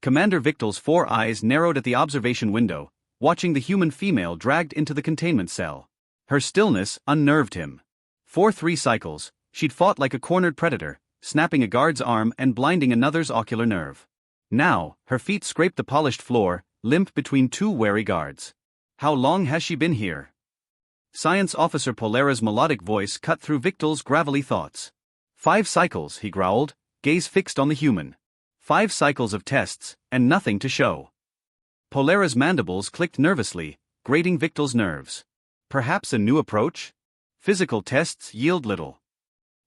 Commander Victel's 4 eyes narrowed at the observation window, watching the human female dragged into the containment cell. Her stillness unnerved him. For 3 cycles, she'd fought like a cornered predator, snapping a guard's arm and blinding another's ocular nerve. Now, her feet scraped the polished floor, limp between 2 wary guards. How long has she been here? Science Officer Polera's melodic voice cut through Victel's gravelly thoughts. 5 cycles, he growled, gaze fixed on the human. 5 cycles of tests, and nothing to show. Polera's mandibles clicked nervously, grating Victel's nerves. Perhaps a new approach? Physical tests yield little.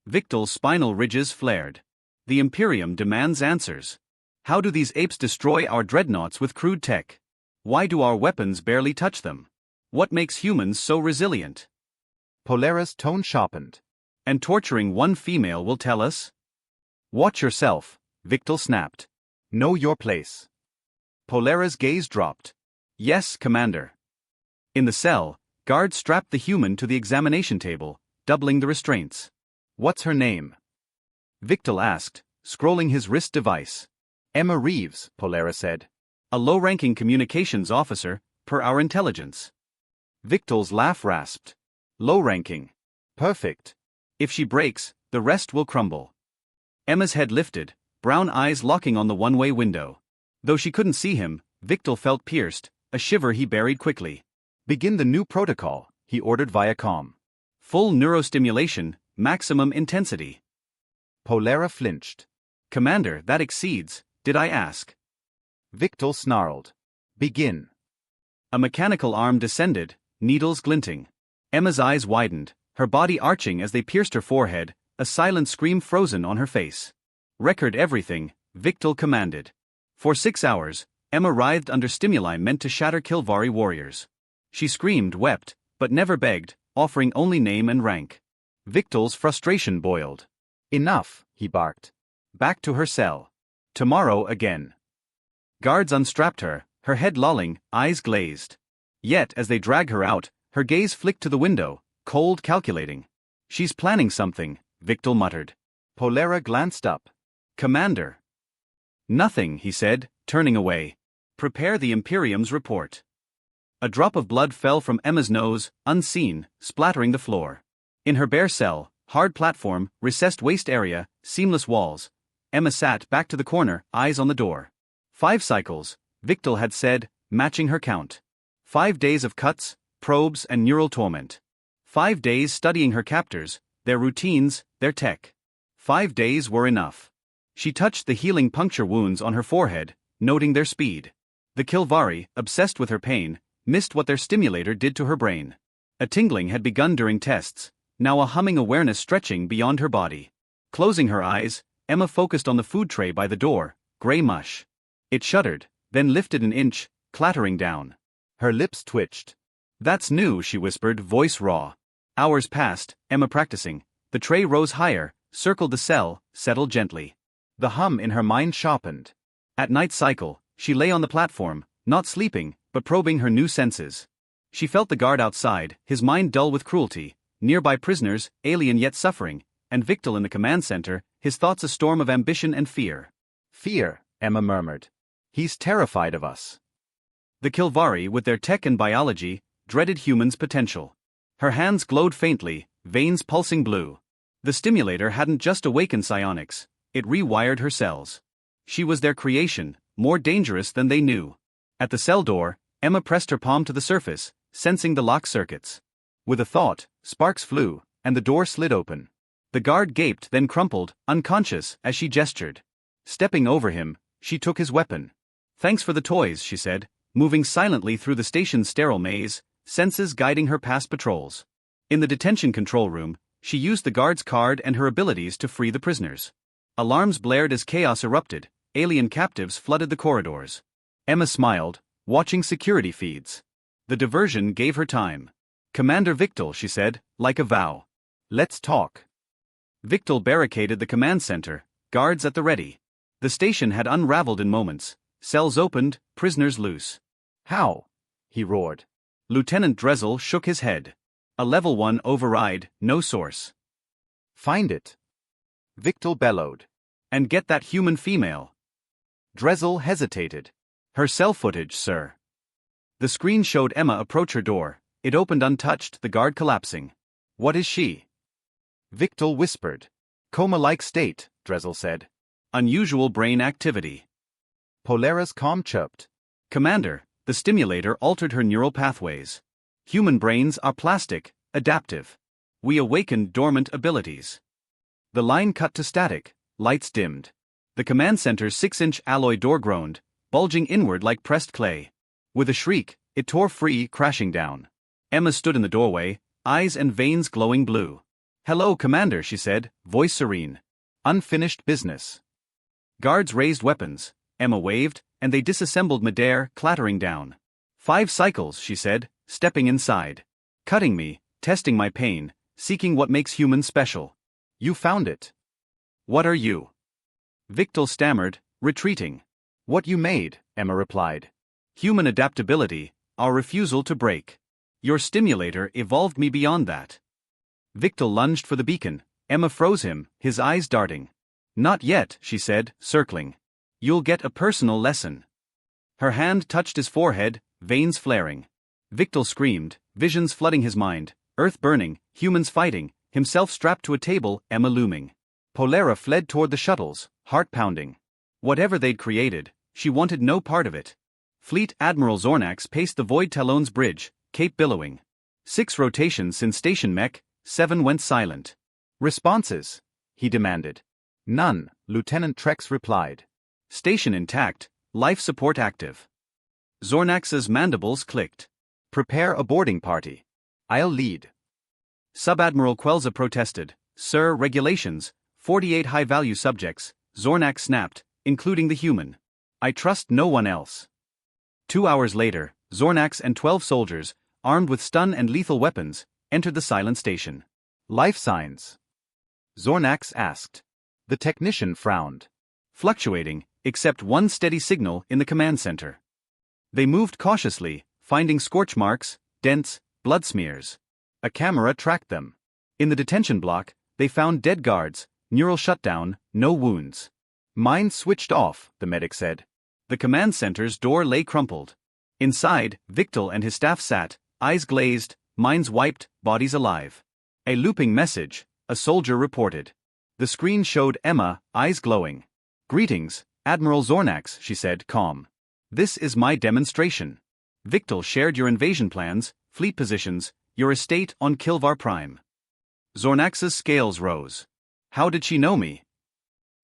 Victel's spinal ridges flared. The Imperium demands answers. How do these apes destroy our dreadnoughts with crude tech? Why do our weapons barely touch them? What makes humans so resilient? Polera's tone sharpened. And torturing one female will tell us? Watch yourself, Victel snapped. Know your place. Polera's gaze dropped. Yes, Commander. In the cell, guards strapped the human to the examination table, doubling the restraints. What's her name? Victel asked, scrolling his wrist device. Emma Reeves, Polera said. A low-ranking communications officer, per our intelligence. Victel's laugh rasped. Low-ranking. Perfect. If she breaks, the rest will crumble. Emma's head lifted, brown eyes locking on the one-way window. Though she couldn't see him, Victel felt pierced, a shiver he buried quickly. Begin the new protocol, he ordered via comm. Full neurostimulation, maximum intensity. Polera flinched. Commander, that exceeds, did I ask? Victel snarled. Begin. A mechanical arm descended, needles glinting. Emma's eyes widened, her body arching as they pierced her forehead, a silent scream frozen on her face. Record everything, Victel commanded. For 6 hours, Emma writhed under stimuli meant to shatter Kilvari warriors. She screamed, wept, but never begged, offering only name and rank. Victel's frustration boiled. Enough, he barked. Back to her cell. Tomorrow again. Guards unstrapped her, her head lolling, eyes glazed. Yet as they drag her out, her gaze flicked to the window, cold calculating. She's planning something, Victel muttered. Polera glanced up. Commander. Nothing, he said, turning away. Prepare the Imperium's report. A drop of blood fell from Emma's nose, unseen, splattering the floor. In her bare cell, hard platform, recessed waist area, seamless walls, Emma sat back to the corner, eyes on the door. 5 cycles, Victel had said, matching her count. 5 days of cuts, probes and neural torment. 5 days studying her captors, their routines, their tech. 5 days were enough. She touched the healing puncture wounds on her forehead, noting their speed. The Kilvari, obsessed with her pain, missed what their stimulator did to her brain. A tingling had begun during tests, now a humming awareness stretching beyond her body. Closing her eyes, Emma focused on the food tray by the door, gray mush. It shuddered, then lifted an inch, clattering down. Her lips twitched. That's new, she whispered, voice raw. Hours passed, Emma practicing. The tray rose higher, circled the cell, settled gently. The hum in her mind sharpened. At night cycle, she lay on the platform, not sleeping, but probing her new senses. She felt the guard outside, his mind dull with cruelty, nearby prisoners, alien yet suffering, and Victel in the command center, his thoughts a storm of ambition and fear. Fear, Emma murmured. He's terrified of us. The Kilvari, with their tech and biology, dreaded humans' potential. Her hands glowed faintly, veins pulsing blue. The stimulator hadn't just awakened psionics, it rewired her cells. She was their creation, more dangerous than they knew. At the cell door, Emma pressed her palm to the surface, sensing the lock circuits. With a thought, sparks flew, and the door slid open. The guard gaped, then crumpled, unconscious, as she gestured. Stepping over him, she took his weapon. Thanks for the toys, she said, moving silently through the station's sterile maze, senses guiding her past patrols. In the detention control room, she used the guard's card and her abilities to free the prisoners. Alarms blared as chaos erupted, alien captives flooded the corridors. Emma smiled, watching security feeds. The diversion gave her time. Commander Victel, she said, like a vow. Let's talk. Victel barricaded the command center, guards at the ready. The station had unraveled in moments, cells opened, prisoners loose. How? He roared. Lieutenant Dressel shook his head. A level 1 override, no source. Find it. Victel bellowed. And get that human female. Drezel hesitated. Her cell footage, sir. The screen showed Emma approach her door. It opened untouched, the guard collapsing. What is she? Victor whispered. Coma-like state, Drezel said. Unusual brain activity. Polara's calm chirped. Commander, the stimulator altered her neural pathways. Human brains are plastic, adaptive. We awakened dormant abilities. The line cut to static, lights dimmed. The command center's 6-inch alloy door groaned, bulging inward like pressed clay. With a shriek, it tore free, crashing down. Emma stood in the doorway, eyes and veins glowing blue. Hello, Commander, she said, voice serene. Unfinished business. Guards raised weapons. Emma waved, and they disassembled midair, clattering down. 5 cycles, she said, stepping inside. Cutting me, testing my pain, seeking what makes humans special. You found it. What are you? Victor stammered, retreating. What you made, Emma replied. Human adaptability, our refusal to break. Your stimulator evolved me beyond that. Victor lunged for the beacon. Emma froze him, his eyes darting. Not yet, she said, circling. You'll get a personal lesson. Her hand touched his forehead, veins flaring. Victor screamed, visions flooding his mind, Earth burning, humans fighting, himself strapped to a table, Emma looming. Polara fled toward the shuttles, heart pounding. Whatever they'd created, she wanted no part of it. Fleet Admiral Zornax paced the void Talon's bridge, cape billowing. 6 rotations since station mech, 7 went silent. Responses? He demanded. None, Lieutenant Trex replied. Station intact, life support active. Zornax's mandibles clicked. Prepare a boarding party. I'll lead. Sub-Admiral Quelza protested. Sir, regulations, 48 high-value subjects, Zornax snapped, including the human. I trust no one else. 2 hours later, Zornax and 12 soldiers, armed with stun and lethal weapons, entered the silent station. Life signs? Zornax asked. The technician frowned. Fluctuating, except one steady signal in the command center. They moved cautiously, finding scorch marks, dents, blood smears. A camera tracked them. In the detention block, they found dead guards, neural shutdown, no wounds. Mine switched off, the medic said. The command center's door lay crumpled. Inside, Victor and his staff sat, eyes glazed, minds wiped, bodies alive. A looping message, a soldier reported. The screen showed Emma, eyes glowing. Greetings, Admiral Zornax, she said, calm. This is my demonstration. Victor shared your invasion plans, fleet positions, your estate on Kilvar Prime. Zornax's scales rose. How did she know me?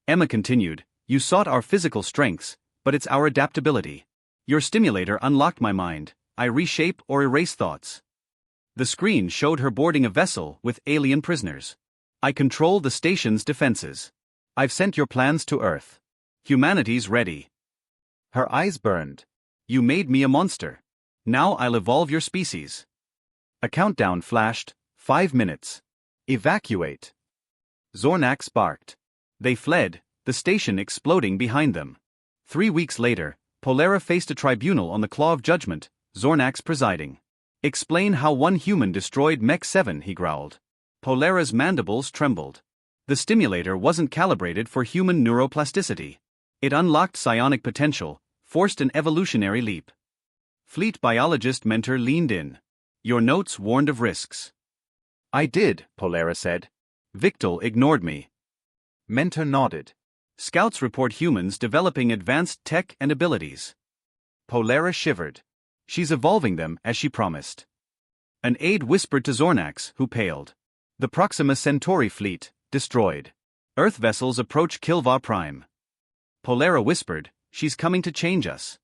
Emma continued, you sought our physical strengths, but it's our adaptability. Your stimulator unlocked my mind, I reshape or erase thoughts. The screen showed her boarding a vessel with alien prisoners. I control the station's defenses. I've sent your plans to Earth. Humanity's ready. Her eyes burned. You made me a monster. Now I'll evolve your species. A countdown flashed, 5 minutes. Evacuate. Zornax barked. They fled, the station exploding behind them. 3 weeks later, Polara faced a tribunal on the Claw of Judgment, Zornax presiding. Explain how one human destroyed Mech 7, he growled. Polara's mandibles trembled. The stimulator wasn't calibrated for human neuroplasticity. It unlocked psionic potential, forced an evolutionary leap. Fleet biologist Mentor leaned in. Your notes warned of risks. I did, Polara said. Victor ignored me. Mentor nodded. Scouts report humans developing advanced tech and abilities. Polara shivered. She's evolving them as she promised. An aide whispered to Zornax, who paled. The Proxima Centauri fleet, destroyed. Earth vessels approach Kilvar Prime. Polara whispered, she's coming to change us.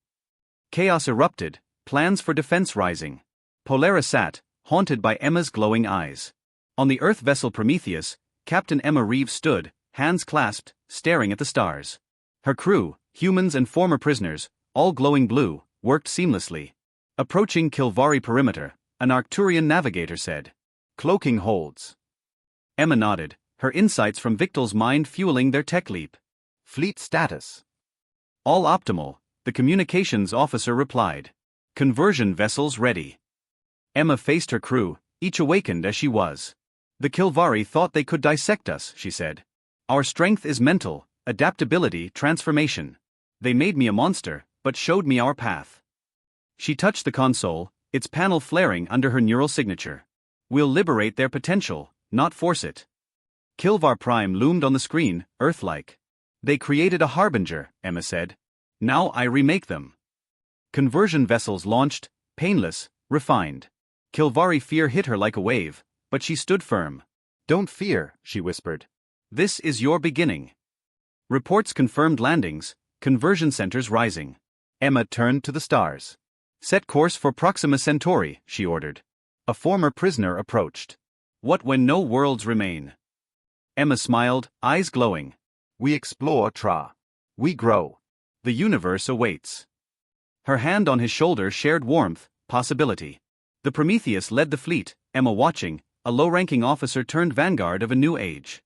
Chaos erupted, plans for defense rising. Polara sat, haunted by Emma's glowing eyes. On the Earth vessel Prometheus, Captain Emma Reeves stood, hands clasped, staring at the stars. Her crew, humans and former prisoners, all glowing blue, worked seamlessly. Approaching Kilvari perimeter, an Arcturian navigator said. Cloaking holds. Emma nodded, her insights from Victor's mind fueling their tech leap. Fleet status. All optimal, the communications officer replied. Conversion vessels ready. Emma faced her crew, each awakened as she was. The Kilvari thought they could dissect us, she said. Our strength is mental, adaptability, transformation. They made me a monster, but showed me our path. She touched the console, its panel flaring under her neural signature. We'll liberate their potential, not force it. Kilvar Prime loomed on the screen, Earth-like. They created a harbinger, Emma said. Now I remake them. Conversion vessels launched, painless, refined. Kilvari fear hit her like a wave, but she stood firm. Don't fear, she whispered. This is your beginning. Reports confirmed landings, conversion centers rising. Emma turned to the stars. Set course for Proxima Centauri, she ordered. A former prisoner approached. What when no worlds remain? Emma smiled, eyes glowing. We explore, Tra. We grow. The universe awaits. Her hand on his shoulder shared warmth, possibility. The Prometheus led the fleet, Emma watching, a low-ranking officer turned vanguard of a new age.